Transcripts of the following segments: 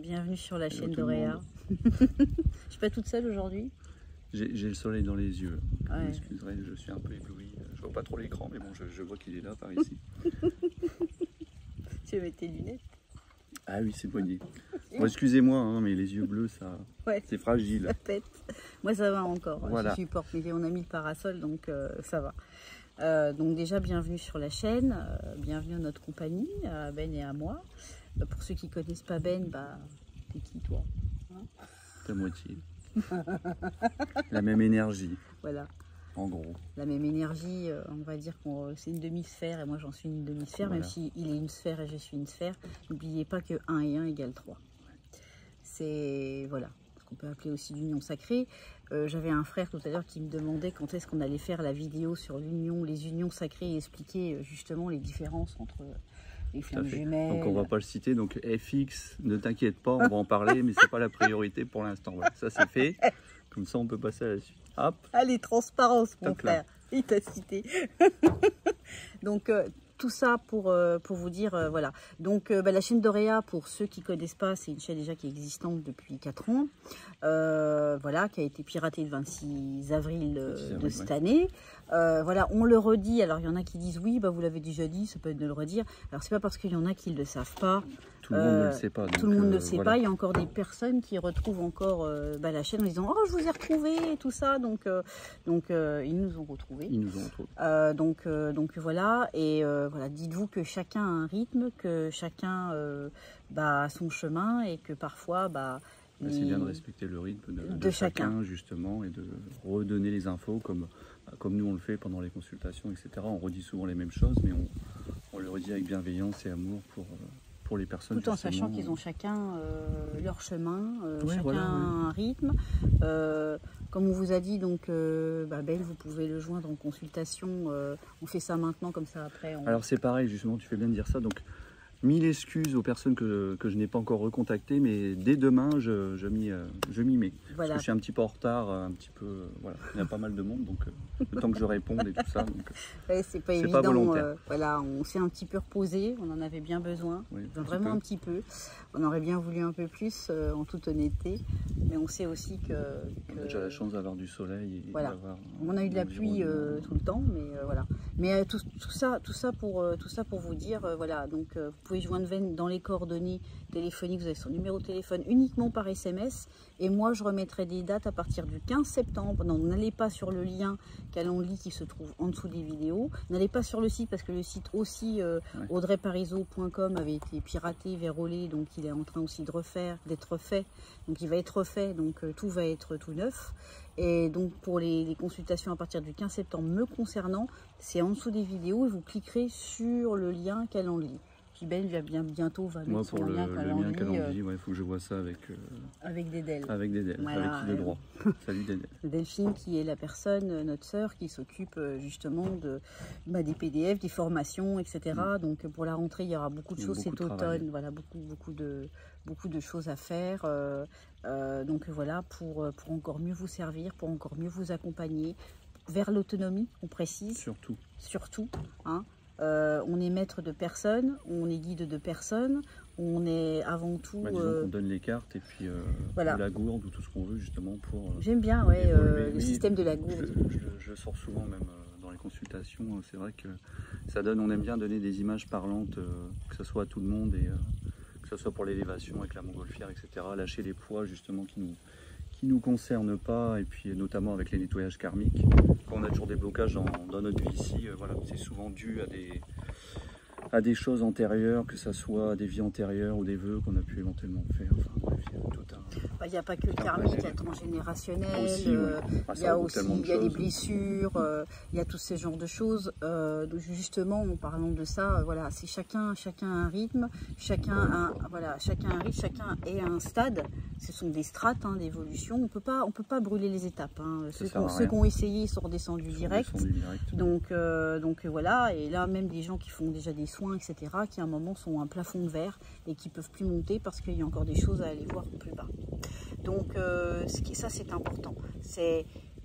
Bienvenue sur la Hello chaîne tout le d'Auréa. monde. Je suis pas toute seule aujourd'hui. J'ai le soleil dans les yeux. Vous Ouais. m'excuserez, je suis un peu ébloui. Je vois pas trop l'écran, mais bon, je vois qu'il est là par ici. Tu veux mettre tes lunettes? Ah oui, c'est poigné. Bon, excusez-moi, hein, mais les yeux bleus, ça, Ouais. c'est fragile. Ça pète. Moi ça va encore. Voilà. Je supporte. Mais on a mis le parasol donc ça va. Donc déjà bienvenue sur la chaîne. Bienvenue à notre compagnie, à Ben et à moi. Pour ceux qui connaissent pas Ben, bah t'es qui toi? Ta moitié. La même énergie, Voilà. en gros. La même énergie, on va dire que c'est une demi-sphère et moi j'en suis une demi-sphère, Voilà. même si il est une sphère et je suis une sphère. N'oubliez pas que 1 et 1 égale 3. C'est voilà, ce qu'on peut appeler aussi l'union sacrée. J'avais un frère tout à l'heure qui me demandait quand est-ce qu'on allait faire la vidéo sur l'union, les unions sacrées et expliquer justement les différences entre les Tout à flammes fait. jumelles. Donc on va pas le citer. Donc FX, ne t'inquiète pas, on va en parler, mais c'est pas la priorité pour l'instant. Voilà, ça c'est fait. Comme ça, on peut passer à la suite. Hop. Allez, transparence, mon Toc là. frère. Il t'a cité. Donc, tout ça pour vous dire, voilà. Donc, la chaîne d'Auréa, pour ceux qui ne connaissent pas, c'est une chaîne déjà qui est existante depuis 4 ans. Voilà, qui a été piratée le 26 avril de cette année. Voilà, on le redit. Alors, il y en a qui disent, oui, bah, vous l'avez déjà dit, ça peut être de le redire. Alors, c'est pas parce qu'il y en a qui ne le savent pas. Tout le monde ne le sait pas. Tout le monde ne le sait voilà. pas. Il y a encore des personnes qui retrouvent encore la chaîne en disant « Oh, je vous ai retrouvé » et tout ça. Donc ils nous ont retrouvés. Ils nous ont retrouvés. Donc voilà. Et voilà, dites-vous que chacun a un rythme, que chacun a son chemin et que parfois... C'est bien de respecter le rythme de chacun, justement, et de redonner les infos comme nous on le fait pendant les consultations, etc. On redit souvent les mêmes choses, mais on le redit avec bienveillance et amour pour les personnes. Tout en sachant qu'ils ont chacun leur chemin, chacun voilà, un rythme. Comme on vous a dit, donc, Ben, vous pouvez le joindre en consultation. On fait ça maintenant, comme ça après. Alors c'est pareil, justement, tu fais bien de dire ça. Donc, 1000 excuses aux personnes que je n'ai pas encore recontactées, mais dès demain, je m'y mets. Voilà. Parce que je suis un petit peu en retard, un petit peu, voilà. Il y a pas mal de monde, donc le temps que je réponde et tout ça. Ouais, c'est pas évident. Pas volontaire. Voilà, on s'est un petit peu reposé, on en avait bien besoin, Oui, vraiment un petit peu. On aurait bien voulu un peu plus, en toute honnêteté, mais on sait aussi que... On a déjà la chance d'avoir du soleil. Et voilà. d'avoir On a eu de la pluie tout le temps, mais voilà. Mais tout ça pour vous dire, voilà, donc vous pouvez joindre Ben dans les coordonnées téléphoniques, vous avez son numéro de téléphone uniquement par SMS, et moi je remettrai des dates à partir du 15 septembre. Non, n'allez pas sur le lien Calendly qui se trouve en dessous des vidéos, n'allez pas sur le site parce que le site aussi audreyparizeau.com avait été piraté, vérolé, donc il est en train aussi d'être refait, donc il va être refait, donc tout va être tout neuf. Et donc pour les consultations à partir du 15 septembre me concernant, c'est en dessous des vidéos et vous cliquerez sur le lien Calendly. Puis Ben bientôt va mettre moi, son pour lien Calendly, il faut que je vois ça avec Dédel. Avec Dédel, Voilà, avec qui de droit. Salut Dédel. Delphine qui est la personne, notre sœur, qui s'occupe justement des PDF, des formations, etc. Donc pour la rentrée, il y aura beaucoup de choses cet automne. Voilà, beaucoup de choses à faire. Donc voilà, pour encore mieux vous servir, pour encore mieux vous accompagner vers l'autonomie, on précise. Surtout. Hein. On est maître de personne, on est guide de personne, on est avant tout... disons qu'on donne les cartes et puis voilà. ou la gourde ou tout ce qu'on veut justement pour... J'aime bien le système de la gourde. Je le sors souvent même dans les consultations. C'est vrai que ça donne, on aime bien donner des images parlantes, que ce soit à tout le monde et que ce soit pour l'élévation avec la montgolfière, etc. Lâcher les poids justement qui nous concernent pas, et puis notamment avec les nettoyages karmiques. Quand on a toujours des blocages dans notre vie ici, voilà, c'est souvent dû à des choses antérieures, que ce soit des vies antérieures ou des vœux qu'on a pu éventuellement faire. Enfin bref, il y a tout un... Il n'y a pas que le karmique, il y a le transgénérationnel, il y a aussi les blessures, il y a tous ces genres de choses. Donc justement, en parlant de ça, voilà, c'est chacun a un rythme, chacun a un rythme, chacun est à un stade. Ce sont des strates d'évolution. On peut pas brûler les étapes. Hein. Ceux qui ont essayé sont redescendus direct. Donc voilà, et là même des gens qui font déjà des soins, etc., qui à un moment sont à un plafond de verre et qui peuvent plus monter parce qu'il y a encore des choses à aller voir plus bas. Donc ça c'est important.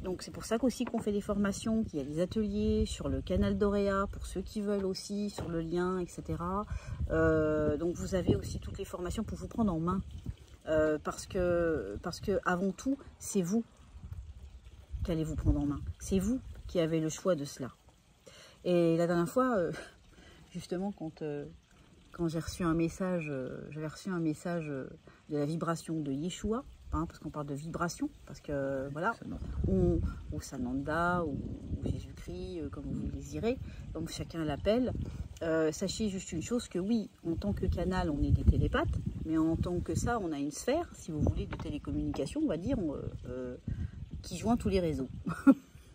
Donc c'est pour ça qu'aussi qu'on fait des formations, qu'il y a des ateliers sur le canal d'Auréa, pour ceux qui veulent aussi, sur le lien, etc. Donc vous avez aussi toutes les formations pour vous prendre en main. parce que avant tout, c'est vous qui allez vous prendre en main. C'est vous qui avez le choix de cela. Et la dernière fois, justement, quand j'ai reçu un message, j'avais reçu un message de la vibration de Yeshua, hein, parce qu'on parle de vibration, parce que voilà, ou Sananda, ou Jésus-Christ, comme vous le désirez, comme chacun l'appelle. Sachez juste une chose, que oui, en tant que canal, on est des télépathes, mais en tant que ça, on a une sphère, si vous voulez, de télécommunication, on va dire, qui joint tous les réseaux.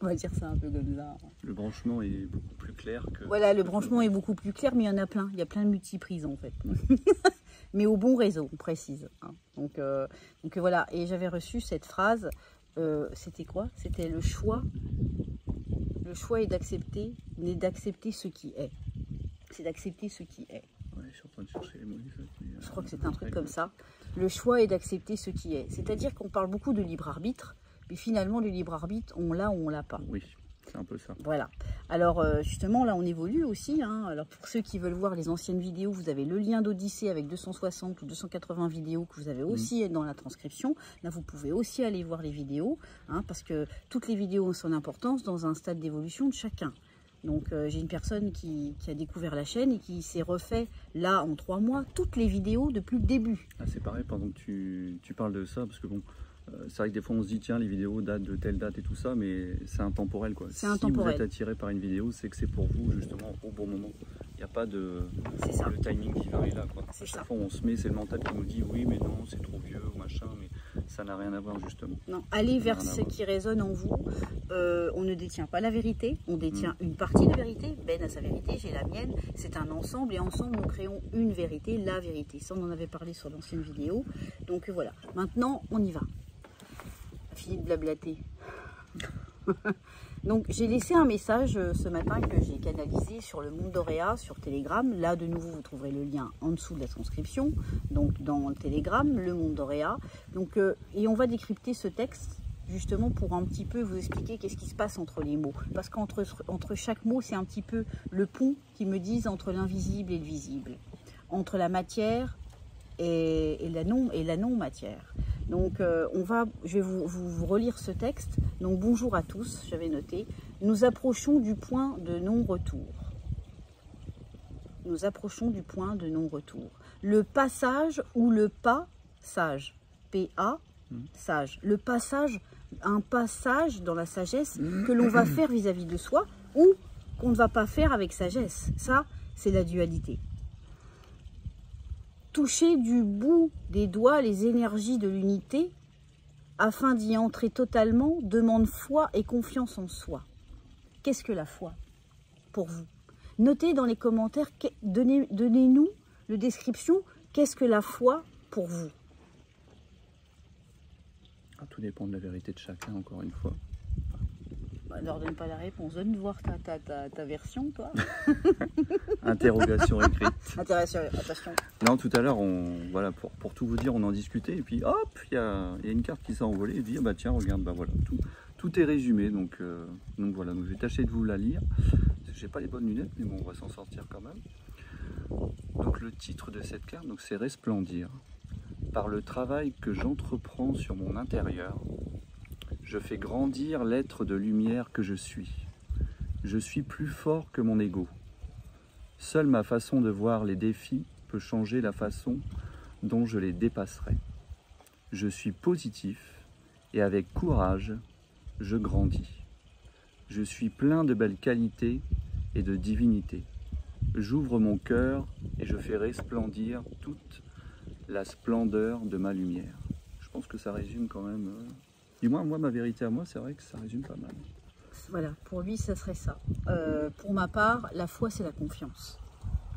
On va dire ça un peu comme ça. Le branchement est beaucoup plus clair que... Voilà, le branchement est beaucoup plus clair, mais il y en a plein. Il y a plein de multiprises, en fait. Mais au bon réseau, on précise. Hein. Donc voilà, et j'avais reçu cette phrase. C'était quoi? C'était le choix. Le choix est d'accepter ce qui est. C'est d'accepter ce qui est. Ouais, je suis en train de chercher les mots. Je crois que c'est un truc comme ça. Le choix est d'accepter ce qui est. C'est-à-dire qu'on parle beaucoup de libre arbitre. Mais finalement, le libre arbitre, on l'a ou on l'a pas. Oui, c'est un peu ça. Voilà. Alors, justement, là, on évolue aussi. Hein. Alors, pour ceux qui veulent voir les anciennes vidéos, vous avez le lien d'Odyssée avec 260 ou 280 vidéos que vous avez aussi dans la transcription. Là, vous pouvez aussi aller voir les vidéos, hein, parce que toutes les vidéos ont son importance dans un stade d'évolution de chacun. Donc, j'ai une personne qui a découvert la chaîne et qui s'est refait, là, en 3 mois, toutes les vidéos depuis le début. Ah, c'est pareil, pendant que tu parles de ça, parce que bon... c'est vrai que des fois on se dit tiens les vidéos datent de telle date et tout ça, mais c'est intemporel quoi. C'est intemporel. Si vous êtes attiré par une vidéo, c'est que c'est pour vous justement au bon moment. Il n'y a pas de le timing qui varie là quoi. À chaque fois on se met, c'est le mental qui nous dit oui mais non c'est trop vieux ou machin, mais ça n'a rien à voir justement. Non, allez vers ce qui résonne en vous. On ne détient pas la vérité, on détient une partie de vérité. Ben a sa vérité, j'ai la mienne. C'est un ensemble et ensemble nous créons une vérité, la vérité. Ça on en avait parlé sur l'ancienne vidéo. Donc voilà, maintenant on y va. Fini de blablater. Donc j'ai laissé un message ce matin que j'ai canalisé sur le Monde d'Auréa sur Telegram. Là de nouveau vous trouverez le lien en dessous de la transcription. Donc dans le Telegram, le Monde d'Auréa. Donc et on va décrypter ce texte justement pour un petit peu vous expliquer qu'est-ce qui se passe entre les mots. Parce qu'entre chaque mot c'est un petit peu le pont qui me disent entre l'invisible et le visible. Entre la matière et la non-matière. Donc je vais vous relire ce texte. Donc bonjour à tous, j'avais noté. Nous approchons du point de non-retour. Nous approchons du point de non-retour. Le passage ou le pas sage. P-A, sage. Le passage, un passage dans la sagesse que l'on va faire vis-à-vis de soi ou qu'on ne va pas faire avec sagesse. Ça, c'est la dualité. Toucher du bout des doigts les énergies de l'unité, afin d'y entrer totalement, demande foi et confiance en soi. Qu'est-ce que la foi pour vous? Notez dans les commentaires, donnez-nous la description, qu'est-ce que la foi pour vous? Tout dépend de la vérité de chacun, encore une fois. Ne leur donne pas la réponse, donne voir ta version, toi. Interrogation écrite. Attention. Non, tout à l'heure, voilà, pour tout vous dire, on en discutait, et puis hop, il y a une carte qui s'est envolée, et dit, ah bah tiens, regarde, bah voilà, tout est résumé, donc voilà, donc je vais tâcher de vous la lire. J'ai pas les bonnes lunettes, mais bon, on va s'en sortir quand même. Donc le titre de cette carte, donc c'est Resplendir. Par le travail que j'entreprends sur mon intérieur, je fais grandir l'être de lumière que je suis. Je suis plus fort que mon ego. Seule ma façon de voir les défis peut changer la façon dont je les dépasserai. Je suis positif et avec courage, je grandis. Je suis plein de belles qualités et de divinité. J'ouvre mon cœur et je fais resplendir toute la splendeur de ma lumière. Je pense que ça résume quand même... Du moins, moi, ma vérité à moi, c'est vrai que ça résume pas mal. Voilà, pour lui, ça serait ça. Pour ma part, la foi, c'est la confiance.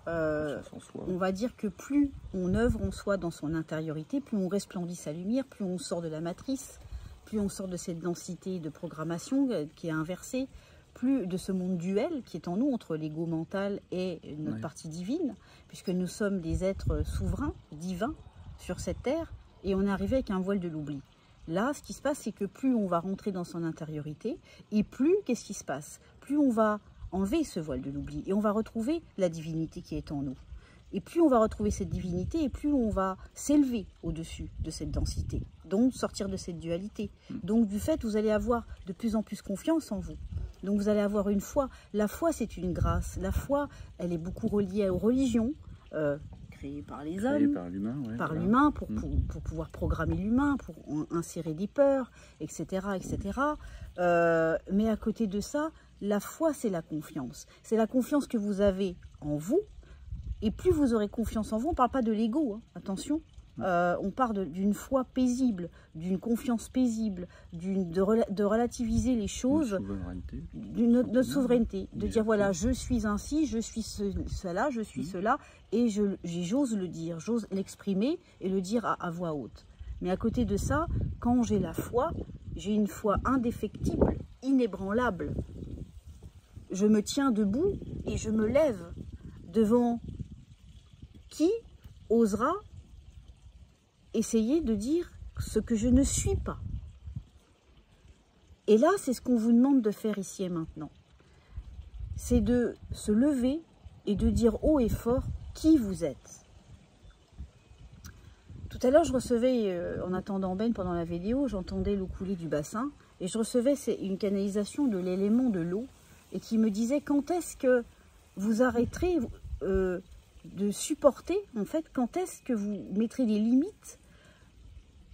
On va dire que plus on œuvre en soi dans son intériorité, plus on resplendit sa lumière, plus on sort de la matrice, plus on sort de cette densité de programmation qui est inversée, plus de ce monde duel qui est en nous entre l'ego mental et notre partie divine, puisque nous sommes des êtres souverains, divins, sur cette terre, et on est arrivé avec un voile de l'oubli. Là, ce qui se passe, c'est que plus on va rentrer dans son intériorité, et plus, qu'est-ce qui se passe? Plus on va enlever ce voile de l'oubli, et on va retrouver la divinité qui est en nous. Et plus on va retrouver cette divinité, et plus on va s'élever au-dessus de cette densité. Donc sortir de cette dualité. Donc du fait, vous allez avoir de plus en plus confiance en vous. Donc vous allez avoir une foi. La foi, c'est une grâce. La foi, elle est beaucoup reliée aux religions, créées par les hommes, par l'humain, pour pouvoir programmer l'humain, pour insérer des peurs, etc. etc. Mais à côté de ça, la foi, c'est la confiance. C'est la confiance que vous avez en vous. Et plus vous aurez confiance en vous, on ne parle pas de l'ego, hein, attention. On parle d'une foi paisible, d'une confiance paisible, de relativiser les choses, notre souveraineté, de dire voilà, je suis ainsi, je suis cela, je suis cela, et j'ose le dire, j'ose l'exprimer et le dire à voix haute. Mais à côté de ça, quand j'ai la foi, j'ai une foi indéfectible, inébranlable. Je me tiens debout et je me lève devant qui osera essayer de dire ce que je ne suis pas. Et là, c'est ce qu'on vous demande de faire ici et maintenant. C'est de se lever et de dire haut et fort qui vous êtes. Tout à l'heure, je recevais, en attendant Ben pendant la vidéo, j'entendais l'eau couler du bassin et je recevais une canalisation de l'élément de l'eau et qui me disait quand est-ce que vous arrêterez de supporter, en fait, quand est-ce que vous mettrez des limites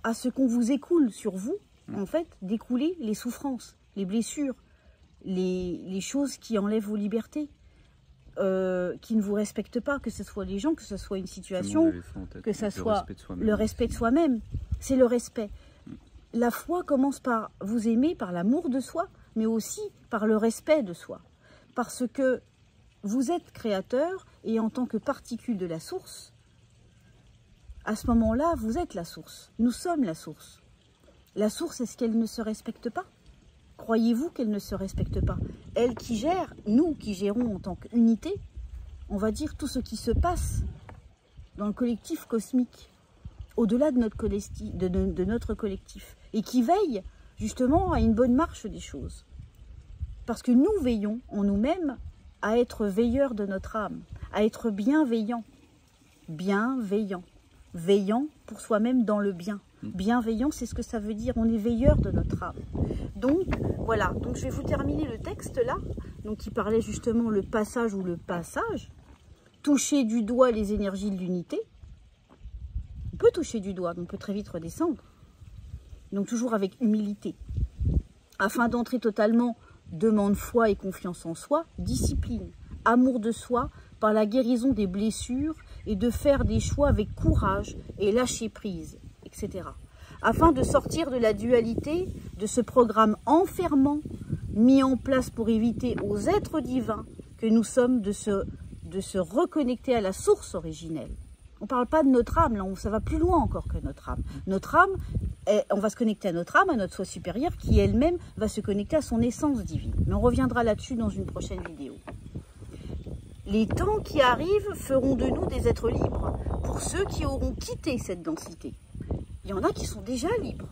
à ce qu'on vous écoule sur vous, en fait, d'écouler les souffrances, les blessures, les choses qui enlèvent vos libertés, qui ne vous respectent pas, que ce soit les gens, que ce soit une situation, que ce soit le respect de soi-même. C'est le respect. La foi commence par vous aimer, par l'amour de soi, mais aussi par le respect de soi. Parce que vous êtes créateur et en tant que particule de la source, à ce moment-là, vous êtes la source. Nous sommes la source. La source, est-ce qu'elle ne se respecte pas? Croyez-vous qu'elle ne se respecte pas? Elle qui gère, nous qui gérons en tant qu'unité, on va dire tout ce qui se passe dans le collectif cosmique, au-delà de notre collectif, et qui veille justement à une bonne marche des choses. Parce que nous veillons en nous-mêmes à être veilleurs de notre âme, à être bienveillants, veillant pour soi-même dans le bien. Bienveillant, c'est ce que ça veut dire, on est veilleur de notre âme. Donc, voilà, donc je vais vous terminer le texte là, donc qui parlait justement le passage ou le passage, toucher du doigt les énergies de l'unité. On peut toucher du doigt, mais on peut très vite redescendre. Donc toujours avec humilité. Afin d'entrer totalement, demande foi et confiance en soi, discipline, amour de soi, par la guérison des blessures et de faire des choix avec courage et lâcher prise, etc. Afin de sortir de la dualité, de ce programme enfermant mis en place pour éviter aux êtres divins que nous sommes de se reconnecter à la source originelle. On ne parle pas de notre âme, là, ça va plus loin encore que notre âme. Notre âme, on va se connecter à notre âme, à notre soi supérieur, qui elle-même va se connecter à son essence divine. Mais on reviendra là-dessus dans une prochaine vidéo. Les temps qui arrivent feront de nous des êtres libres, pour ceux qui auront quitté cette densité. Il y en a qui sont déjà libres.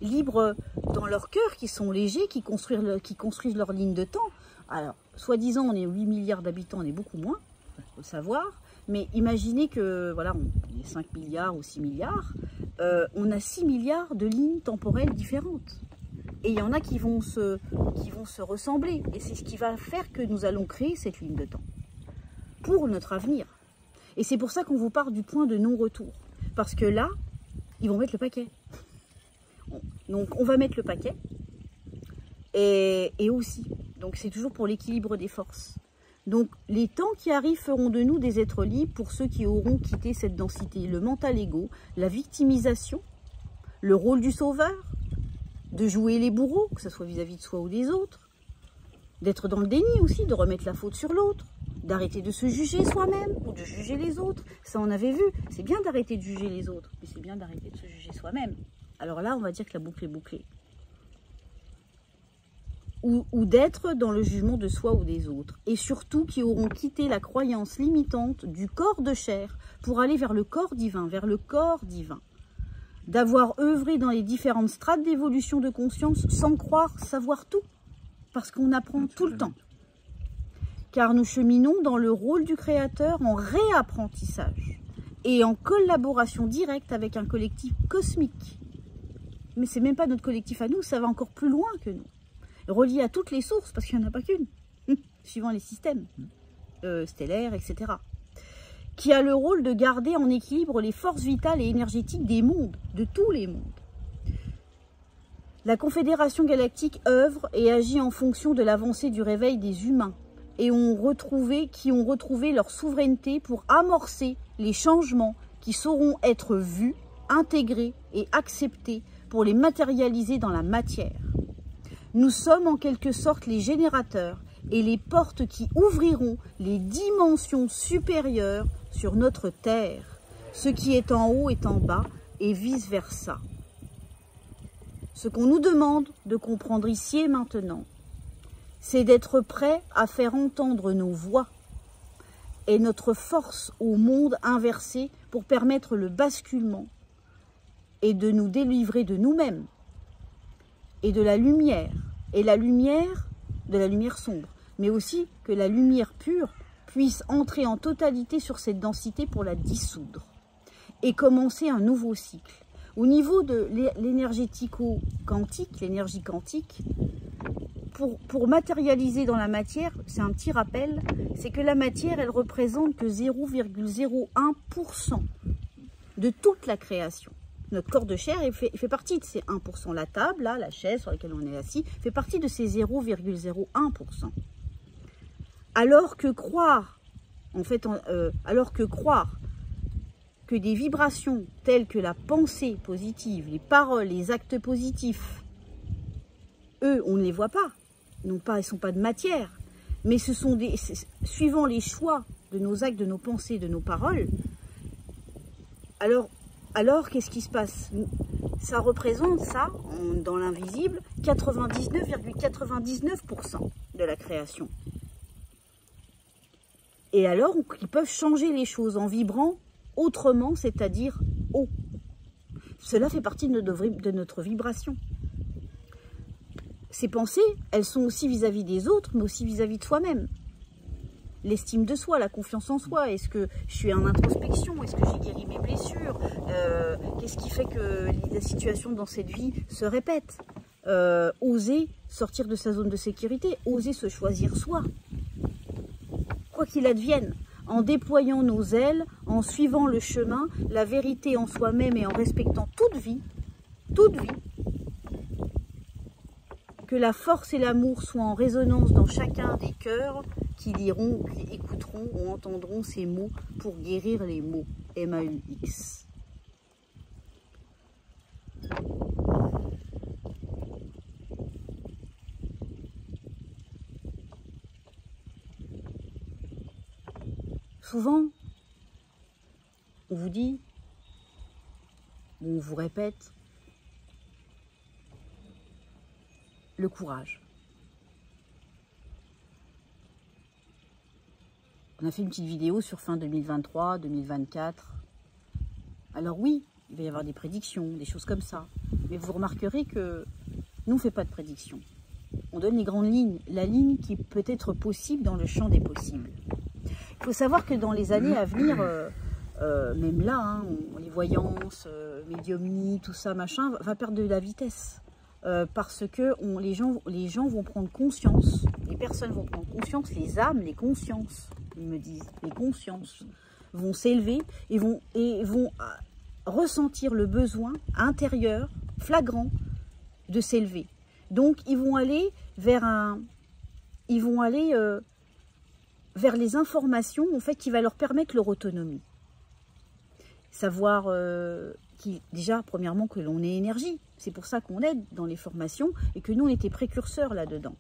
Libres dans leur cœur, qui sont légers, qui construisent leur ligne de temps. Alors, soi-disant, on est 8 milliards d'habitants, on est beaucoup moins, il faut le savoir. Mais imaginez que, voilà, on est 5 milliards ou 6 milliards, on a 6 milliards de lignes temporelles différentes. Et il y en a qui vont se ressembler. Et c'est ce qui va faire que nous allons créer cette ligne de temps pour notre avenir. Et c'est pour ça qu'on vous parle du point de non-retour. Parce que là, ils vont mettre le paquet. Donc, on va mettre le paquet. Et aussi. Donc, c'est toujours pour l'équilibre des forces. Donc, les temps qui arrivent feront de nous des êtres libres pour ceux qui auront quitté cette densité. Le mental égo, la victimisation, le rôle du sauveur, de jouer les bourreaux, que ce soit vis-à-vis de soi ou des autres, d'être dans le déni aussi, de remettre la faute sur l'autre, d'arrêter de se juger soi-même ou de juger les autres. Ça, on avait vu. C'est bien d'arrêter de juger les autres, mais c'est bien d'arrêter de se juger soi-même. Alors là, on va dire que la boucle est bouclée. Ou d'être dans le jugement de soi ou des autres. Et surtout qui auront quitté la croyance limitante du corps de chair pour aller vers le corps divin, D'avoir œuvré dans les différentes strates d'évolution de conscience sans croire savoir tout. Parce qu'on apprend tout le temps. car nous cheminons dans le rôle du créateur en réapprentissage et en collaboration directe avec un collectif cosmique. Mais c'est même pas notre collectif à nous, ça va encore plus loin que nous. Relié à toutes les sources, parce qu'il n'y en a pas qu'une, suivant les systèmes stellaires, etc. Qui a le rôle de garder en équilibre les forces vitales et énergétiques des mondes, de tous les mondes. La Confédération Galactique œuvre et agit en fonction de l'avancée du réveil des humains et qui ont retrouvé leur souveraineté pour amorcer les changements qui sauront être vus, intégrés et acceptés pour les matérialiser dans la matière. Nous sommes en quelque sorte les générateurs et les portes qui ouvriront les dimensions supérieures sur notre Terre. Ce qui est en haut est en bas et vice-versa. Ce qu'on nous demande de comprendre ici et maintenant, c'est d'être prêt à faire entendre nos voix et notre force au monde inversé pour permettre le basculement et de nous délivrer de nous-mêmes et de la lumière, de la lumière sombre, mais aussi que la lumière pure puisse entrer en totalité sur cette densité pour la dissoudre et commencer un nouveau cycle. Au niveau de l'énergético-quantique, l'énergie quantique, pour matérialiser dans la matière, c'est un petit rappel, c'est que la matière, elle représente que 0,01% de toute la création. Notre corps de chair, il fait partie de ces 1%. La table, là, la chaise sur laquelle on est assis, fait partie de ces 0,01%. Alors que croire, que des vibrations telles que la pensée positive, les paroles, les actes positifs, eux, on ne les voit pas. Ils ne sont pas de matière. Mais ce sont suivant les choix de nos actes, de nos pensées, de nos paroles, alors qu'est-ce qui se passe? Ça représente, dans l'invisible, 99,99% de la création. Et alors, ils peuvent changer les choses en vibrant autrement, c'est-à-dire haut. Cela fait partie de notre vibration. Ces pensées, elles sont aussi vis-à-vis des autres, mais aussi vis-à-vis de soi-même. L'estime de soi, la confiance en soi, est-ce que je suis en introspection, est-ce que j'ai guéri mes blessures, qu'est-ce qui fait que la situation dans cette vie se répète, oser sortir de sa zone de sécurité, oser se choisir soi, quoi qu'il advienne, en déployant nos ailes, en suivant le chemin, la vérité en soi-même et en respectant toute vie, que la force et l'amour soient en résonance dans chacun des cœurs qui liront, qui écouteront ou entendront ces mots pour guérir les maux. MAUX. Souvent, on vous dit, on vous répète, le courage. On a fait une petite vidéo sur fin 2023, 2024. Alors oui, il va y avoir des prédictions, des choses comme ça. Mais vous remarquerez que nous, on ne fait pas de prédictions. On donne les grandes lignes, la ligne qui peut être possible dans le champ des possibles. Il faut savoir que dans les années à venir, même là, les voyances, médiumnie, tout ça, machin, va perdre de la vitesse. Parce que les gens vont prendre conscience, les personnes vont prendre conscience, les âmes, les consciences, ils me disent, les consciences vont s'élever et vont ressentir le besoin intérieur, flagrant, de s'élever. Donc ils vont aller vers vers les informations en fait qui va leur permettre leur autonomie. Savoir déjà premièrement que l'on est énergie. C'est pour ça qu'on aide dans les formations et que nous on était précurseurs là-dedans.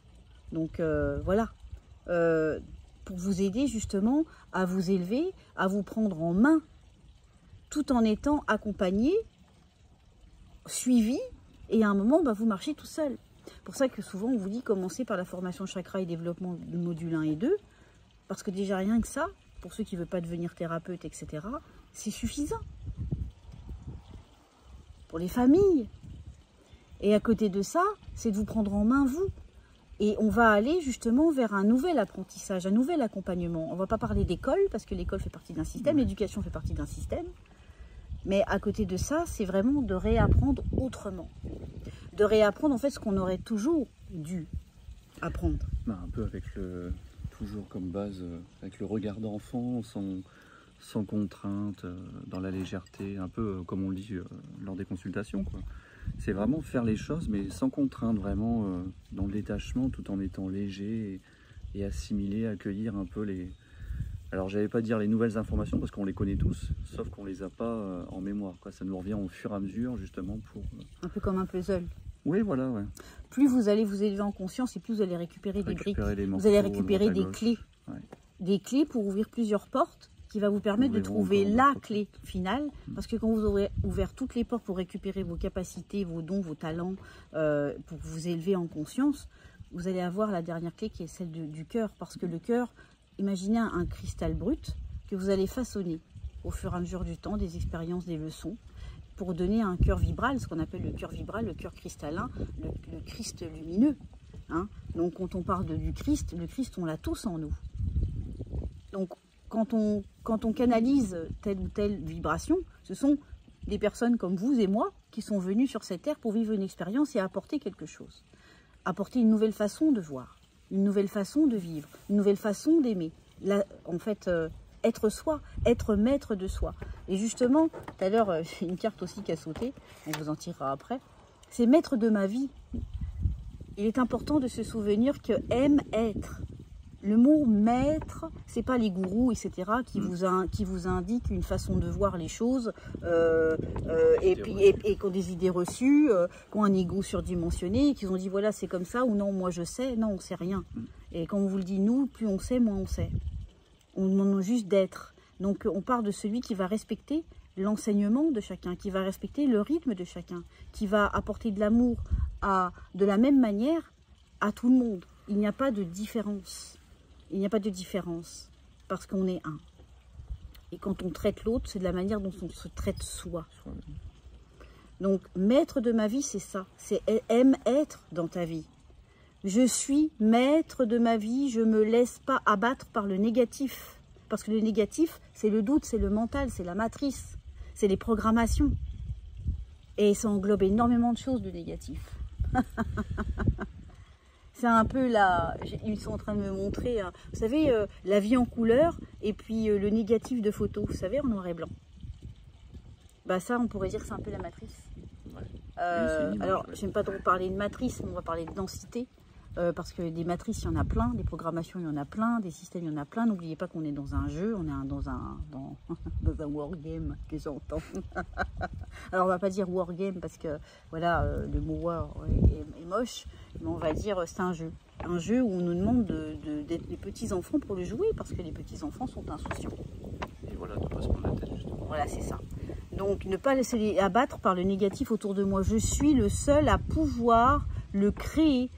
Donc voilà. Pour vous aider justement à vous élever, à vous prendre en main, tout en étant accompagné, suivi, et à un moment, vous marchez tout seul. C'est pour ça que souvent, on vous dit commencer par la formation chakra et développement du module 1 et 2, parce que déjà rien que ça, pour ceux qui ne veulent pas devenir thérapeute, etc., c'est suffisant. Pour les familles. Et à côté de ça, c'est de vous prendre en main, vous. Et on va aller justement vers un nouvel apprentissage, un nouvel accompagnement. On ne va pas parler d'école, parce que l'école fait partie d'un système, l'éducation fait partie d'un système. Mais à côté de ça, c'est vraiment de réapprendre autrement. De réapprendre en fait ce qu'on aurait toujours dû apprendre. Un peu avec toujours comme base, avec le regard d'enfant, sans contrainte, dans la légèreté, un peu comme on le dit lors des consultations, quoi. C'est vraiment faire les choses, mais sans contrainte, vraiment dans le détachement, tout en étant léger et assimiler, accueillir un peu les... Alors, j'allais pas dire les nouvelles informations, parce qu'on les connaît tous, sauf qu'on les a pas en mémoire, quoi. Ça nous revient au fur et à mesure, justement, pour... Un peu comme un puzzle. Oui, voilà, ouais. Plus vous allez vous élever en conscience, et plus vous allez récupérer des briques. Vous allez récupérer des clés. Ouais. Des clés pour ouvrir plusieurs portes, qui va vous permettre de trouver la clé finale, parce que quand vous aurez ouvert toutes les portes pour récupérer vos capacités, vos dons, vos talents, pour vous élever en conscience, vous allez avoir la dernière clé qui est celle du cœur, parce que le cœur, imaginez un cristal brut que vous allez façonner au fur et à mesure du temps, des expériences, des leçons, pour donner un cœur vibral, ce qu'on appelle le cœur vibral, le cœur cristallin, le Christ lumineux. Hein. Donc quand on parle du Christ, le Christ, on l'a tous en nous. Donc quand on canalise telle ou telle vibration, ce sont des personnes comme vous et moi qui sont venues sur cette terre pour vivre une expérience et apporter quelque chose. Apporter une nouvelle façon de voir, une nouvelle façon de vivre, une nouvelle façon d'aimer. En fait, être soi, être maître de soi. Et justement, tout à l'heure, j'ai une carte aussi qui a sauté, on vous en tirera après. C'est maître de ma vie. Il est important de se souvenir que aime être. Le mot maître, c'est pas les gourous, etc., qui vous indiquent une façon de voir les choses, et qui ont des idées reçues, qui ont un ego surdimensionné, qui ont dit voilà c'est comme ça, ou non moi je sais, non on sait rien. Et quand on vous le dit nous, plus on sait, moins on sait. On demande juste d'être. Donc on part de celui qui va respecter l'enseignement de chacun, qui va respecter le rythme de chacun, qui va apporter de l'amour de la même manière à tout le monde. Il n'y a pas de différence. Il n'y a pas de différence, parce qu'on est un. Et quand on traite l'autre, c'est de la manière dont on se traite soi. Donc, maître de ma vie, c'est ça. C'est aime être dans ta vie. Je suis maître de ma vie, je ne me laisse pas abattre par le négatif. Parce que le négatif, c'est le doute, c'est le mental, c'est la matrice, c'est les programmations. Et ça englobe énormément de choses, le négatif. C'est un peu là, ils sont en train de me montrer, vous savez, la vie en couleur et puis le négatif de photo, vous savez, en noir et blanc. Bah ça, on pourrait dire que c'est un peu la matrice. Ouais. Alors, j'aime pas trop parler de matrice, mais on va parler de densité. Parce que des matrices, il y en a plein, des programmations, il y en a plein, des systèmes, il y en a plein. N'oubliez pas qu'on est dans un jeu, on est dans un wargame que j'entends. Alors, on va pas dire wargame parce que, voilà, le mot war est moche, mais on va dire c'est un jeu. Un jeu où on nous demande d'être les petits-enfants pour le jouer, parce que les petits-enfants sont insouciants. Et voilà, de pas se prendre la tête, justement. Voilà, c'est ça. Donc, ne pas laisser les abattre par le négatif autour de moi. Je suis le seul à pouvoir le créer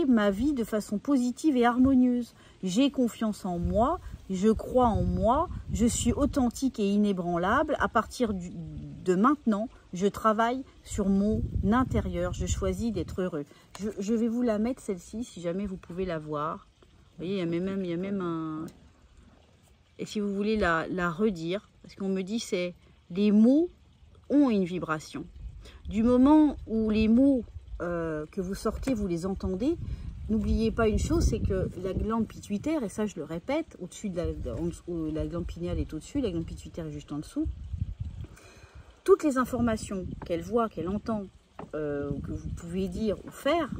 ma vie de façon positive et harmonieuse. J'ai confiance en moi, je crois en moi, je suis authentique et inébranlable. À partir de maintenant, je travaille sur mon intérieur, je choisis d'être heureux. Je vais vous la mettre celle-ci, si jamais vous pouvez la voir. Vous voyez, il y a même un... Et si vous voulez la redire, parce qu'on me dit c'est les mots ont une vibration. Du moment où les mots que vous sortez, vous les entendez, n'oubliez pas une chose, c'est que la glande pituitaire, et ça je le répète, au-dessus de la glande pinéale est au-dessus, la glande pituitaire est juste en dessous, toutes les informations qu'elle voit, qu'elle entend, que vous pouvez dire ou faire,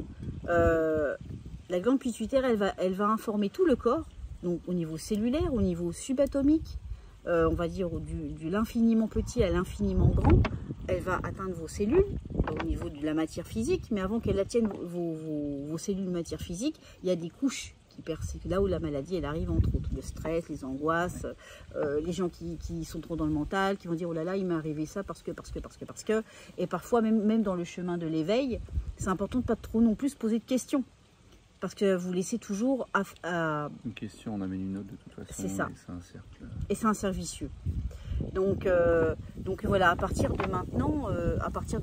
la glande pituitaire, elle va informer tout le corps, donc au niveau cellulaire, au niveau subatomique, on va dire de l'infiniment petit à l'infiniment grand. Elle va atteindre vos cellules au niveau de la matière physique, mais avant qu'elle atteigne vos cellules de matière physique, il y a des couches qui percent, là où la maladie elle arrive, entre autres le stress, les angoisses, les gens qui sont trop dans le mental, qui vont dire oh là là il m'est arrivé ça parce que, et parfois même dans le chemin de l'éveil, c'est important de pas trop non plus se poser de questions. Parce que vous laissez toujours une question, on amène une autre de toute façon. C'est ça. Et c'est un cercle. Et c'est un cercle vicieux. Donc voilà, à partir de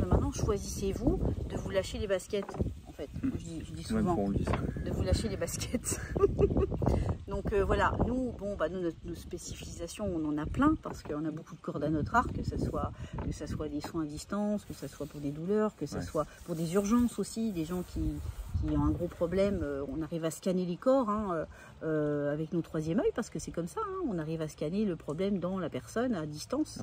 maintenant, choisissez-vous de vous lâcher les baskets. En fait. Je dis souvent de vous lâcher les baskets. Donc voilà, nous, nos spécifications, on en a plein parce qu'on a beaucoup de cordes à notre arc, que ce soit des soins à distance, que ce soit pour des douleurs, que ce soit pour des urgences aussi, des gens qui ont un gros problème. On arrive à scanner les corps avec nos troisième œil parce que c'est comme ça. On arrive à scanner le problème dans la personne à distance.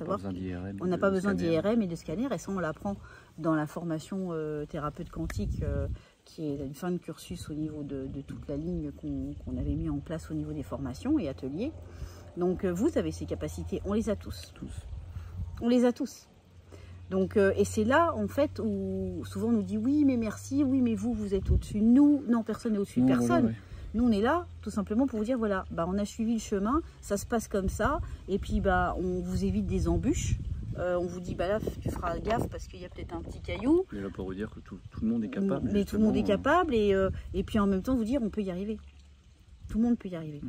On n'a pas besoin d'IRM et de scanner, et ça on l'apprend dans la formation thérapeute quantique qui est une fin de cursus au niveau de toute la ligne qu'on avait mis en place au niveau des formations et ateliers. Donc vous avez ces capacités, on les a tous. On les a tous. Donc, et c'est là, en fait, où souvent on nous dit oui, mais merci, oui, mais vous êtes au-dessus de nous. Non, personne n'est au-dessus de personne. Voilà, ouais. Nous, on est là, tout simplement, pour vous dire, voilà, on a suivi le chemin, ça se passe comme ça, et puis, on vous évite des embûches. On vous dit, là, tu feras gaffe parce qu'il y a peut-être un petit caillou. On est là pour vous dire que tout le monde est capable. Mais tout le monde est capable, et puis en même temps, vous dire, on peut y arriver. Tout le monde peut y arriver.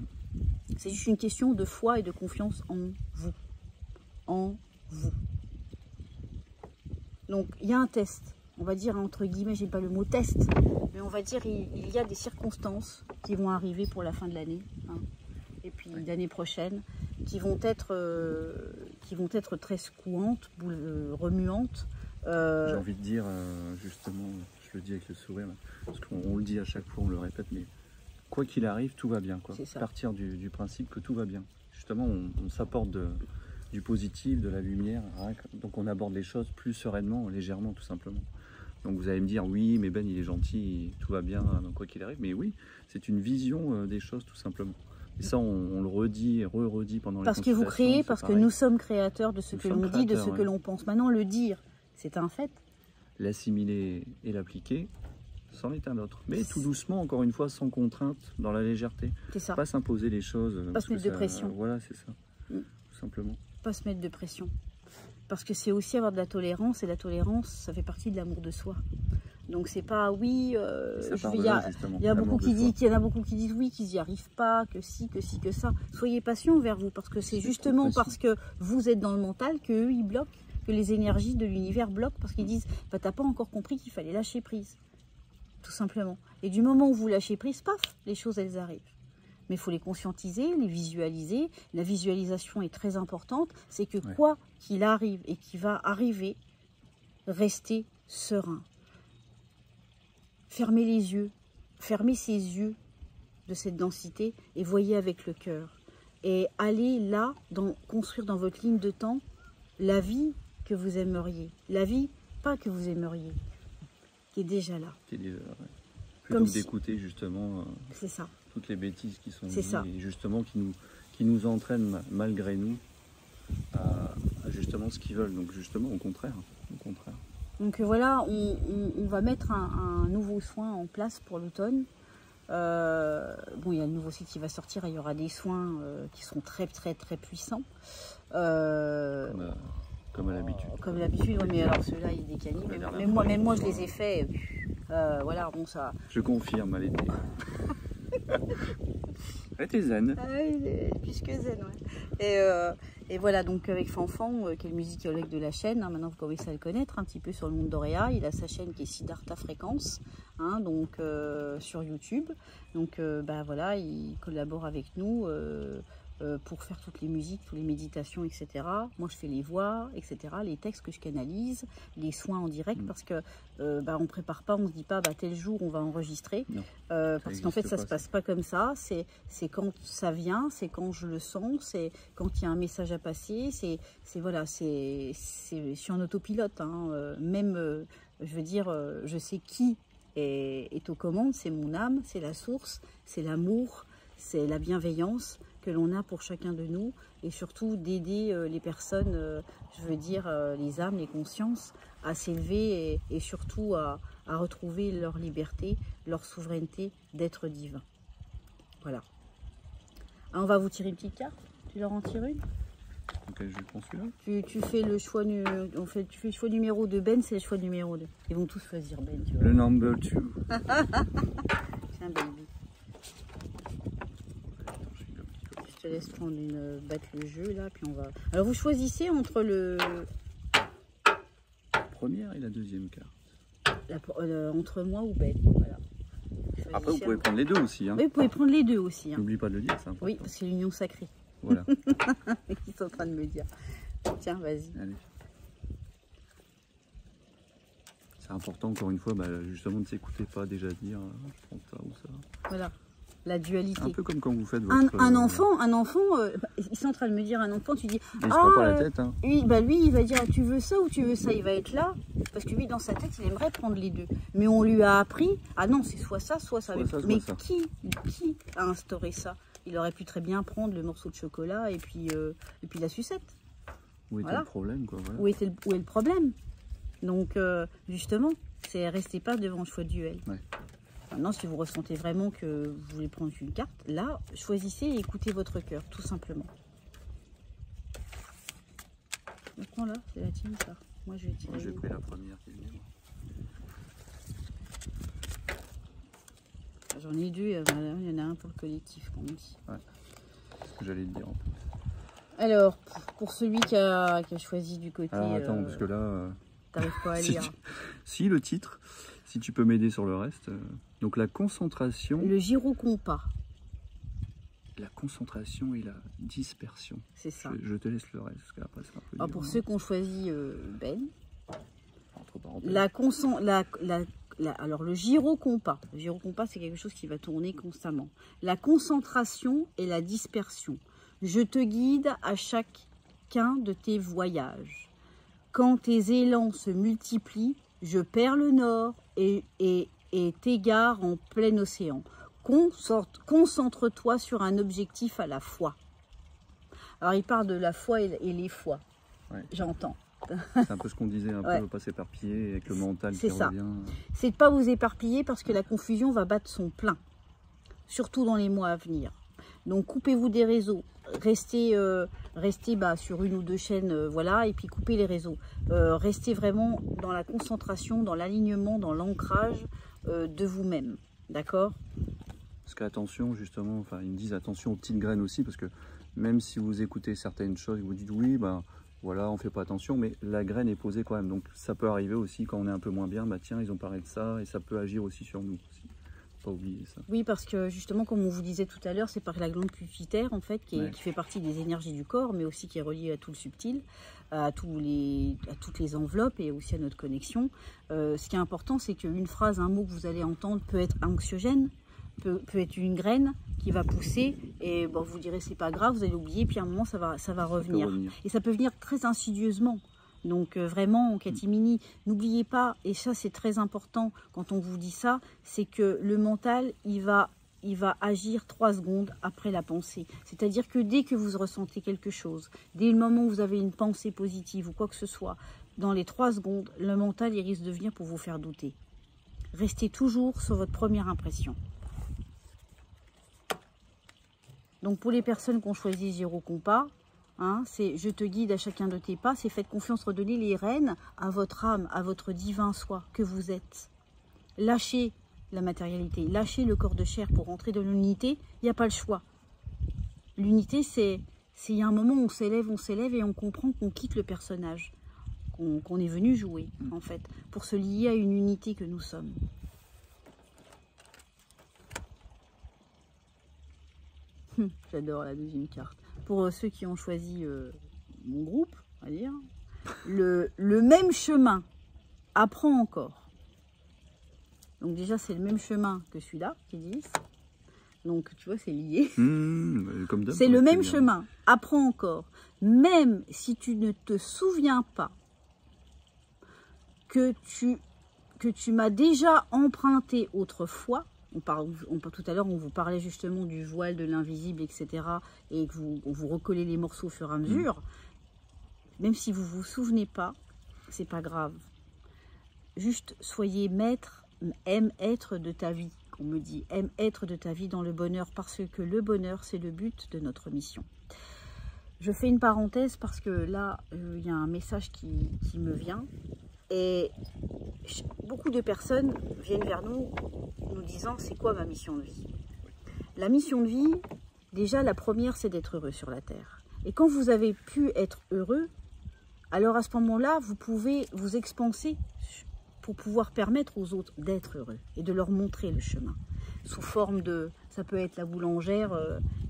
C'est juste une question de foi et de confiance en vous. En vous. Donc, il y a un test. On va dire, entre guillemets, j'aime pas le mot test, mais on va dire, il y a des circonstances qui vont arriver pour la fin de l'année, et puis l'année prochaine, qui vont être très secouantes, remuantes. J'ai envie de dire, justement, je le dis avec le sourire, parce qu'on le dit à chaque fois, on le répète, mais quoi qu'il arrive, tout va bien. Partir du principe que tout va bien. Justement, on s'apporte du positif, de la lumière, donc on aborde les choses plus sereinement, légèrement, tout simplement. Donc vous allez me dire, oui, mais Ben, il est gentil, tout va bien, quoi qu'il arrive. Mais oui, c'est une vision des choses, tout simplement. Et ça, on le redit, redit pendant les consultations. Parce que vous créez, parce que nous sommes créateurs de ce que l'on dit, de ce que l'on pense. Maintenant, le dire, c'est un fait. L'assimiler et l'appliquer, c'en est un autre. Mais tout doucement, encore une fois, sans contrainte, dans la légèreté. C'est ça. Pas s'imposer les choses. Pas se mettre de pression. Voilà, c'est ça, tout simplement. Pas se mettre de pression. Parce que c'est aussi avoir de la tolérance, et la tolérance, ça fait partie de l'amour de soi. Donc c'est pas oui, il y en a beaucoup qui disent oui, qu'ils n'y arrivent pas, que si, que ça. Soyez patient envers vous, parce que c'est justement parce que vous êtes dans le mental qu'eux ils bloquent, que les énergies de l'univers bloquent, parce qu'ils disent t'as pas encore compris qu'il fallait lâcher prise. Tout simplement. Et du moment où vous lâchez prise, paf, les choses elles arrivent. Mais il faut les conscientiser, les visualiser. La visualisation est très importante. C'est que quoi qu'il arrive et qui va arriver, restez serein. Fermez les yeux, fermez ces yeux de cette densité et voyez avec le cœur. Et allez là, construire dans votre ligne de temps la vie que vous aimeriez. La vie, pas que vous aimeriez, qui est déjà là. Qui est déjà là, ouais. Plutôt que d'écouter justement... c'est ça. Toutes les bêtises qui sont dites et justement qui nous entraînent malgré nous à justement ce qu'ils veulent. Donc justement au contraire. Donc voilà, on va mettre un nouveau soin en place pour l'automne. Il y a le nouveau site qui va sortir, il y aura des soins qui seront très très très puissants. Comme à l'habitude. Comme l'habitude, mais alors ceux-là il est décalé. Même moi je les ai faits. Voilà, bon ça. Je confirme, elle était. Elle était zen. Ah oui, plus que zen, ouais. Et voilà, donc avec Fanfan, qui est le musicologue de la chaîne, maintenant vous commencez à le connaître un petit peu sur le monde d'Auréa. Il a sa chaîne qui est Siddhartha Fréquence, donc sur YouTube. Donc voilà, il collabore avec nous pour faire toutes les musiques, toutes les méditations, etc. Moi je fais les voix, etc. Les textes que je canalise, les soins en direct, parce que on prépare pas, on se dit pas tel jour on va enregistrer, parce qu'en fait ça se passe pas comme ça. C'est quand ça vient, c'est quand je le sens, c'est quand il y a un message à passer, je suis en autopilote, même je veux dire, je sais qui est aux commandes, c'est mon âme, c'est la source, c'est l'amour, c'est la bienveillance que l'on a pour chacun de nous, et surtout d'aider les personnes, je veux dire les âmes, les consciences, à s'élever et surtout à retrouver leur liberté, leur souveraineté d'être divin. Voilà. Alors, on va vous tirer une petite carte. Tu leur en tires une? Ok, je prends celui-là. Tu fais le choix tu fais le choix numéro 2. Ben, c'est le choix numéro 2. Ils vont tous choisir Ben. Tu vois. Le number 2. Tiens, baby. Je te laisse prendre battre le jeu là, puis on va. Alors vous choisissez entre le première et la deuxième carte. Entre moi ou Ben. Voilà. Après, vous pouvez prendre les deux aussi. Hein. Oui, vous pouvez prendre les deux aussi. Hein. N'oublie pas de le dire, c'est important. Oui, parce que c'est l'union sacrée. Voilà. Ils sont en train de me dire. Tiens, vas-y. C'est important, encore une fois, justement, de s'écouter pas déjà dire je prends ça ou ça. Voilà, la dualité. Un peu comme quand vous faites votre... Un enfant, ils sont en train de me dire, un enfant, tu dis... Il se prend pas la tête. Hein. Oui, lui, il va dire, tu veux ça ou tu veux ça? Il va être là, parce que lui, dans sa tête, il aimerait prendre les deux. Mais on lui a appris, ah non, c'est soit ça, soit ça. Mais qui a instauré ça? Il aurait pu très bien prendre le morceau de chocolat et puis la sucette. Où était le problème, quoi, voilà. Où est le problème? Donc, justement, c'est restez pas devant le choix de duel. Ouais. Maintenant, si vous ressentez vraiment que vous voulez prendre une carte, là, choisissez et écoutez votre cœur, tout simplement. Prends là, c'est la tienne, ça. Moi, je vais tirer. Moi, j'ai pris la première qui venait. J'en ai deux, il y en a un pour le collectif, comme on dit. Ouais, c'est ce que j'allais te dire en plus. Alors, pour celui qui a choisi du côté... Alors, attends, parce que là... T'arrives pas à lire. Si, le titre, si tu peux m'aider sur le reste. Donc, la concentration... Le gyro-compas. La concentration et la dispersion. C'est ça. Je te laisse le reste, parce qu'après, c'est un peu dur, pour ceux qui ont choisi Ben, entre parenthèses. Alors, le gyro-compas. Le gyro-compas, c'est quelque chose qui va tourner constamment. La concentration et la dispersion. Je te guide à chacun de tes voyages. Quand tes élans se multiplient, je perds le nord et t'égare en plein océan. Concentre-toi sur un objectif à la fois. Alors, il parle de la foi et les fois. Ouais. J'entends. C'est un peu ce qu'on disait, un peu pas s'éparpiller avec le mental qui revient. C'est de ne pas vous éparpiller parce que la confusion va battre son plein. Surtout dans les mois à venir. Donc, coupez-vous des réseaux. Restez sur une ou deux chaînes, voilà, et puis coupez les réseaux. Restez vraiment dans la concentration, dans l'alignement, dans l'ancrage de vous-même. D'accord? Parce qu'attention, justement, enfin, ils me disent attention aux petites graines aussi, parce que même si vous écoutez certaines choses, vous dites oui, voilà, on fait pas attention, mais la graine est posée quand même. Donc ça peut arriver aussi quand on est un peu moins bien, tiens, ils ont parlé de ça, et ça peut agir aussi sur nous. Pas oublier ça. Oui, parce que justement, comme on vous disait tout à l'heure, c'est par la glande pituitaire, en fait, qui fait partie des énergies du corps, mais aussi qui est reliée à tout le subtil, à toutes les enveloppes et aussi à notre connexion. Ce qui est important, c'est qu'une phrase, un mot que vous allez entendre peut être anxiogène, peut être une graine qui va pousser, et vous direz c'est pas grave, vous allez oublier, puis à un moment ça va revenir. Et ça peut venir très insidieusement. Donc vraiment, en catimini, n'oubliez pas, et ça c'est très important quand on vous dit ça, c'est que le mental, il va agir 3 secondes après la pensée. C'est-à-dire que dès que vous ressentez quelque chose, dès le moment où vous avez une pensée positive ou quoi que ce soit, dans les 3 secondes, le mental il risque de venir pour vous faire douter. Restez toujours sur votre première impression. Donc pour les personnes qui ont choisi gyro-compas, c'est je te guide à chacun de tes pas, c'est faites confiance, redonnez les rênes à votre âme, à votre divin soi que vous êtes. Lâchez la matérialité, lâchez le corps de chair pour rentrer dans l'unité, il n'y a pas le choix. L'unité, c'est il y a un moment où on s'élève et on comprend qu'on quitte le personnage, qu'on est venu jouer, en fait, pour se lier à une unité que nous sommes. J'adore la deuxième carte. Pour ceux qui ont choisi mon groupe, on va dire, le même chemin apprend encore. Donc déjà, c'est le même chemin que celui-là, qu'ils disent. Donc, tu vois, c'est lié. C'est le même chemin, apprends encore. Même si tu ne te souviens pas que tu m'as déjà emprunté autrefois, tout à l'heure, on vous parlait justement du voile, de l'invisible, etc. Et que vous recollez les morceaux au fur et à mesure. Même si vous ne vous souvenez pas, c'est pas grave. Juste soyez maître, aime être de ta vie, qu'on me dit. Aime être de ta vie dans le bonheur, parce que le bonheur, c'est le but de notre mission. Je fais une parenthèse parce que là, il y a un message qui me vient. Et beaucoup de personnes viennent vers nous disant c'est quoi ma mission de vie. La mission de vie, déjà la première c'est d'être heureux sur la terre. Et quand vous avez pu être heureux, alors à ce moment-là vous pouvez vous expanser pour pouvoir permettre aux autres d'être heureux et de leur montrer le chemin. Sous forme de, ça peut être la boulangère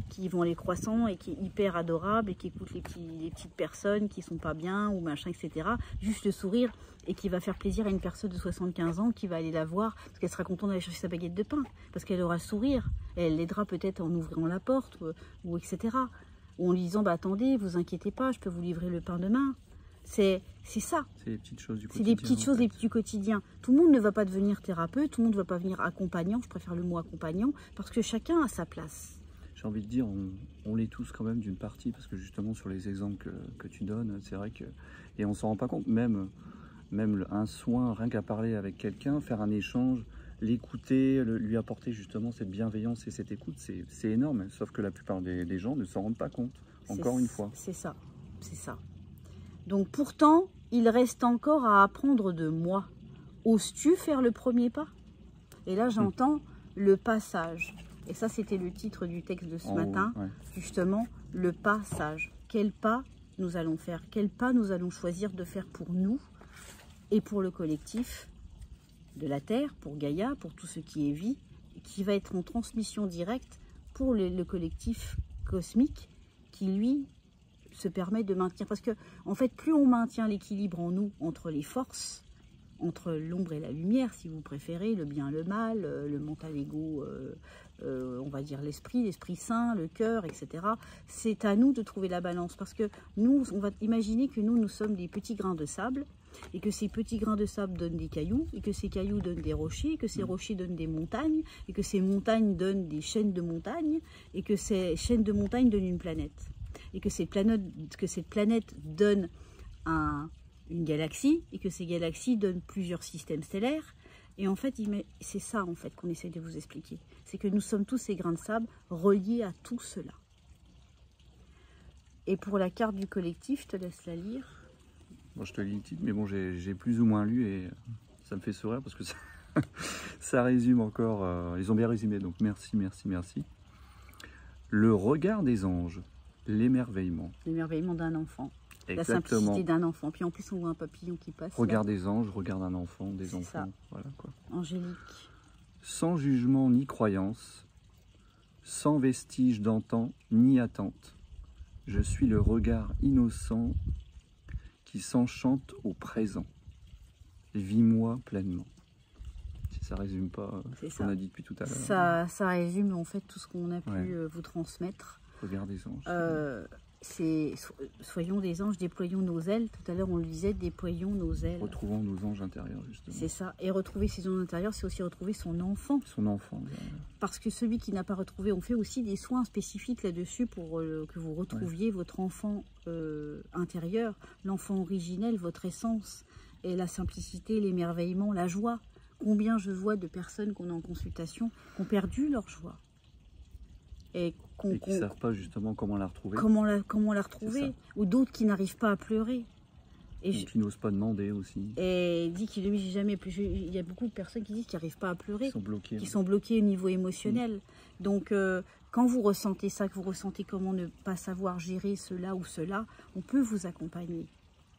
qui vend les croissants et qui est hyper adorable et qui écoute les petites personnes qui sont pas bien ou machin, etc. Juste le sourire et qui va faire plaisir à une personne de 75 ans qui va aller la voir parce qu'elle sera contente d'aller chercher sa baguette de pain, parce qu'elle aura le sourire et elle l'aidera peut-être en ouvrant la porte ou etc. Ou en lui disant, bah, attendez, vous inquiétez pas, je peux vous livrer le pain demain. C'est ça. C'est les petites choses du quotidien. C'est des petites choses du quotidien. Tout le monde ne va pas devenir thérapeute, tout le monde ne va pas venir accompagnant, je préfère le mot accompagnant, parce que chacun a sa place. J'ai envie de dire, on l'est tous quand même d'une partie, parce que justement sur les exemples que tu donnes, c'est vrai que... Et on s'en rend pas compte, même un soin, rien qu'à parler avec quelqu'un, faire un échange, l'écouter, lui apporter justement cette bienveillance et cette écoute, c'est énorme. Sauf que la plupart des gens ne s'en rendent pas compte, encore une fois. C'est ça, c'est ça. Donc pourtant, il reste encore à apprendre de moi. Oses-tu faire le premier pas? Et là, j'entends le passage. Et ça, c'était le titre du texte de ce matin. Ouais. Justement, le passage. Quel pas nous allons faire? Quel pas nous allons choisir de faire pour nous et pour le collectif de la Terre, pour Gaïa, pour tout ce qui est vie, qui va être en transmission directe pour le collectif cosmique qui, lui, se permet de maintenir. Parce que, en fait, plus on maintient l'équilibre en nous, entre les forces, entre l'ombre et la lumière, si vous préférez, le bien, le mal, le mental ego, on va dire l'esprit saint, le cœur, etc. C'est à nous de trouver la balance. Parce que nous, on va imaginer que nous sommes des petits grains de sable, et que ces petits grains de sable donnent des cailloux, et que ces cailloux donnent des rochers, et que ces rochers donnent des montagnes, et que ces montagnes donnent des chaînes de montagnes, et que ces chaînes de montagnes donnent une planète. Et que cette planète donne une galaxie, et que ces galaxies donnent plusieurs systèmes stellaires. Et en fait, c'est ça en fait qu'on essaie de vous expliquer. C'est que nous sommes tous ces grains de sable reliés à tout cela. Et pour la carte du collectif, je te laisse la lire. Bon, je te lis le titre, mais bon, j'ai plus ou moins lu et ça me fait sourire parce que ça résume encore. Ils ont bien résumé, donc merci, merci, merci. Le regard des anges, l'émerveillement. L'émerveillement d'un enfant. Exactement. La simplicité d'un enfant. Puis en plus, on voit un papillon qui passe. Regard des anges, regard d'un enfant, des enfants. Ça. Voilà, quoi. Angélique. Sans jugement ni croyance, sans vestige d'antan ni attente, je suis le regard innocent qui s'enchante au présent. Vis-moi pleinement. Si ça résume pas ce qu'on a dit depuis tout à l'heure. Ça résume en fait tout ce qu'on a pu vous transmettre. Regard des anges. Soyons des anges, déployons nos ailes. Tout à l'heure, on le disait, déployons nos ailes. Retrouvons nos anges intérieurs, justement. C'est ça. Et retrouver ses anges intérieurs, c'est aussi retrouver son enfant. Son enfant. Parce que celui qui n'a pas retrouvé, on fait aussi des soins spécifiques là-dessus pour que vous retrouviez votre enfant intérieur, l'enfant originel, votre essence, et la simplicité, l'émerveillement, la joie. Combien je vois de personnes qu'on a en consultation qui ont perdu leur joie. Et qui ne savent pas justement comment la retrouver. Comment la retrouver. Ou d'autres qui n'arrivent pas à pleurer. Et qui n'osent pas demander aussi. Et dit qu'il lui jamais plus. Il y a beaucoup de personnes qui disent qu'ils n'arrivent pas à pleurer. Qui sont bloqués. Qui sont bloqués au niveau émotionnel. Donc quand vous ressentez ça, que vous ressentez comment ne pas savoir gérer cela ou cela, on peut vous accompagner.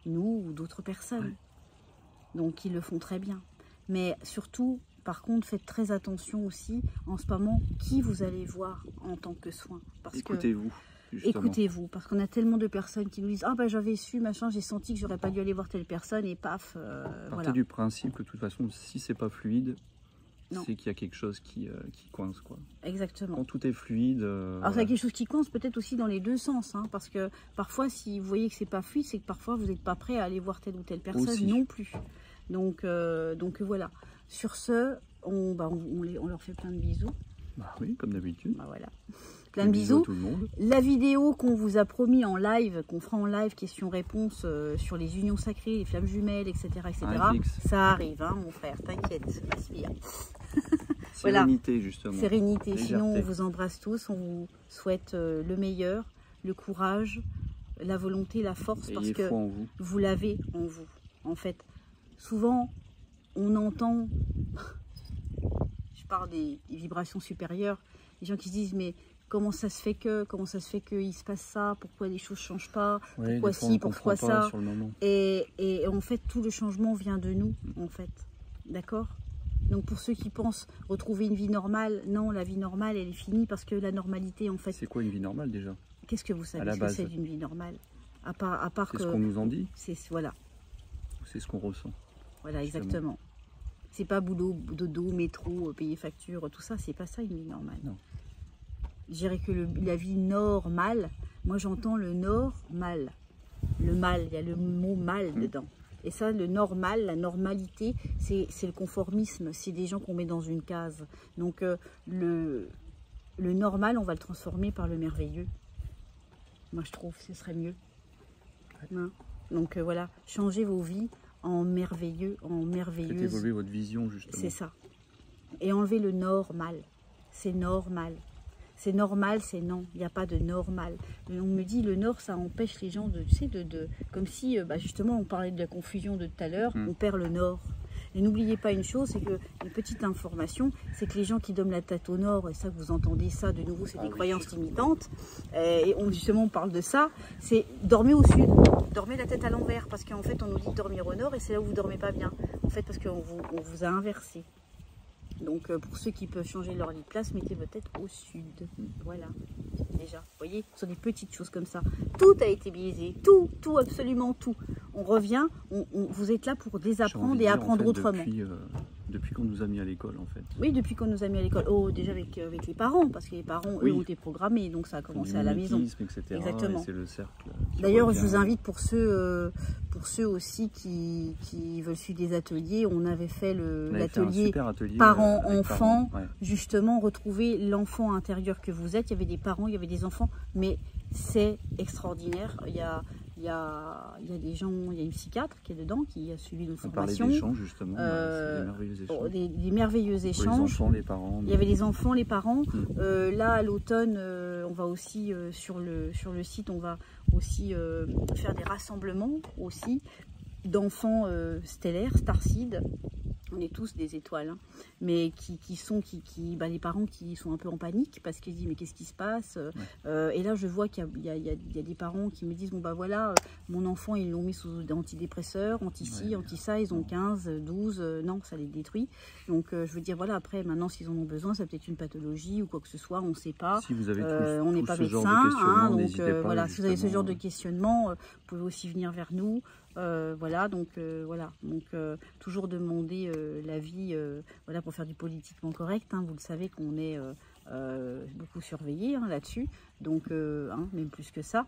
Nous ou d'autres personnes. Donc ils le font très bien. Mais surtout, par contre, faites très attention aussi en ce moment qui vous allez voir en tant que soin. Écoutez-vous. Écoutez-vous, parce qu'on a tellement de personnes qui nous disent « Ah ben j'avais su, machin, j'ai senti que j'aurais pas dû aller voir telle personne » et paf, Partez du principe que de toute façon, si c'est pas fluide, c'est qu'il y a quelque chose qui coince, quoi. Exactement. Quand tout est fluide... Alors il y a quelque chose qui coince peut-être aussi dans les deux sens, hein, parce que parfois, si vous voyez que c'est pas fluide, c'est que parfois vous n'êtes pas prêt à aller voir telle ou telle personne aussi. Non plus. Donc voilà. Sur ce, on leur fait plein de bisous. Bah oui, comme d'habitude. Bah voilà. Plein de bisous. À tout le monde. La vidéo qu'on vous a promis en live, qu'on fera en live, questions-réponses sur les unions sacrées, les flammes jumelles, etc. Ça arrive, hein, mon frère, t'inquiète, aspire. Sérénité, voilà. Justement. Sérénité. Légèreté. Sinon, on vous embrasse tous, on vous souhaite le meilleur, le courage, la volonté, la force, parce que vous l'avez en vous. En fait, souvent, on entend, je parle des vibrations supérieures, les gens qui se disent mais comment ça se fait qu'il se passe ça, pourquoi les choses ne changent pas, pourquoi ci, pourquoi ça, et en fait tout le changement vient de nous en fait. D'accord? Donc pour ceux qui pensent retrouver une vie normale, non, la vie normale, elle est finie parce que la normalité, en fait... C'est quoi une vie normale déjà? Qu'est-ce que vous savez ce que c'est d'une vie normale? À part c'est ce qu'on nous en dit? Voilà. C'est ce qu'on ressent. Voilà, exactement. C'est pas boulot, dodo, métro, payer facture, tout ça, c'est pas ça une vie normale. Non. Je dirais que la vie normale, moi j'entends le normal. Le mal, il y a le mot mal dedans. Et ça, le normal, la normalité, c'est le conformisme. C'est des gens qu'on met dans une case. Donc, le normal, on va le transformer par le merveilleux. Moi, je trouve que ce serait mieux. Hein? Donc, voilà, changez vos vies en merveilleux, en merveilleuse. Faites évoluer votre vision, justement. C'est ça. Et enlevez le normal. C'est normal. C'est normal, c'est non. Il n'y a pas de normal. On me dit le nord, ça empêche les gens de, tu sais, comme si, justement, on parlait de la confusion de tout à l'heure, on perd le nord. Et n'oubliez pas une chose, c'est que, une petite information, c'est que les gens qui donnent la tête au nord, et ça, vous entendez ça, de nouveau, c'est des croyances limitantes, et justement, on parle de ça, c'est dormez au sud, dormez la tête à l'envers, parce qu'en fait, on nous dit de dormir au nord, et c'est là où vous ne dormez pas bien. En fait, parce qu'on vous a inversé. Donc pour ceux qui peuvent changer leur lit de place, mettez votre tête au sud. Voilà, déjà. Vous voyez, ce sont des petites choses comme ça. Tout a été biaisé, tout, absolument tout. On revient, vous êtes là pour désapprendre et apprendre autrement. Depuis qu'on nous a mis à l'école, en fait. Oui, depuis qu'on nous a mis à l'école. Oh, déjà avec les parents, parce que les parents, eux, ont été programmés, donc ça a commencé à la maison. Etc. Exactement. C'est le cercle. D'ailleurs, je vous invite pour ceux aussi qui veulent suivre des ateliers, on avait fait l'atelier parents-enfants, justement, retrouver l'enfant intérieur que vous êtes. Il y avait des parents, il y avait des enfants, mais c'est extraordinaire. Il y a des gens, il y a une psychiatre qui est dedans, qui a suivi une formation. Des échanges, justement, des merveilleux échanges. Les enfants, les parents. Il y avait les enfants, les parents. Là, à l'automne, on va aussi, sur le site, on va aussi faire des rassemblements aussi d'enfants stellaires, starseed. On est tous des étoiles, hein, mais les parents qui sont un peu en panique parce qu'ils disent mais qu'est-ce qui se passe, et là je vois qu'il y a des parents qui me disent bon bah voilà, mon enfant ils l'ont mis sous antidépresseurs, anti-ci, anti-ça, ils ont 15, 12, non ça les détruit. Donc je veux dire voilà, après maintenant s'ils en ont besoin, c'est peut-être une pathologie ou quoi que ce soit, on ne sait pas. Si vous avez on n'est pas médecin, hein, donc voilà, si vous avez ce genre de questionnement, vous pouvez aussi venir vers nous. Voilà, donc toujours demander l'avis, voilà, pour faire du politiquement correct, hein, vous le savez qu'on est beaucoup surveillé, hein, là-dessus, donc même plus que ça.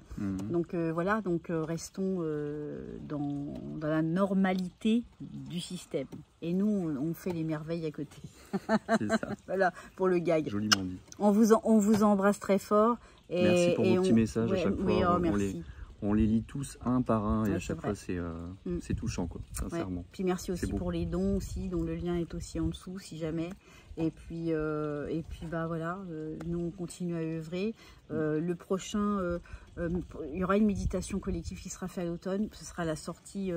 Donc voilà, donc restons dans la normalité du système. Et nous, on fait les merveilles à côté. C'est ça. Voilà, pour le gag. Joliment dit. On vous embrasse très fort. Merci pour vos petits messages à chaque fois. Oui, merci. On les lit tous un par un et à chaque fois c'est touchant, quoi, sincèrement. Puis merci aussi pour les dons aussi, dont le lien est aussi en dessous si jamais. Et puis bah voilà, nous on continue à œuvrer. Le prochain, il y aura une méditation collective qui sera faite à l'automne. Ce sera la sortie.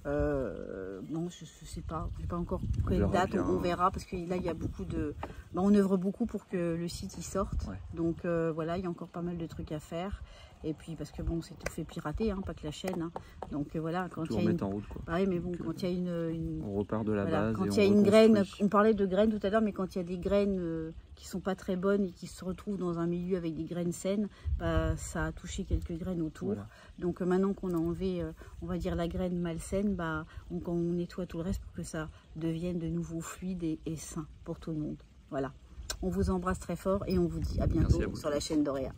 Non, je sais pas, je sais pas encore quelle date, on verra parce que là il y a beaucoup de, on œuvre beaucoup pour que le site y sorte. Donc voilà, il y a encore pas mal de trucs à faire. Et puis parce que bon, c'est tout fait pirater, hein, pas que la chaîne. Hein. Donc voilà, quand il y a une... en route, quoi. Ouais, mais bon, quand il y a une... On repart de la base. Quand il y a une graine, on parlait de graines tout à l'heure, mais quand il y a des graines qui sont pas très bonnes et qui se retrouvent dans un milieu avec des graines saines, bah, ça a touché quelques graines autour. Voilà. Donc maintenant qu'on a enlevé, on va dire, la graine malsaine, bah, on nettoie tout le reste pour que ça devienne de nouveau fluide et sain pour tout le monde. Voilà. On vous embrasse très fort et on vous dit à bientôt sur la chaîne d'Auréa.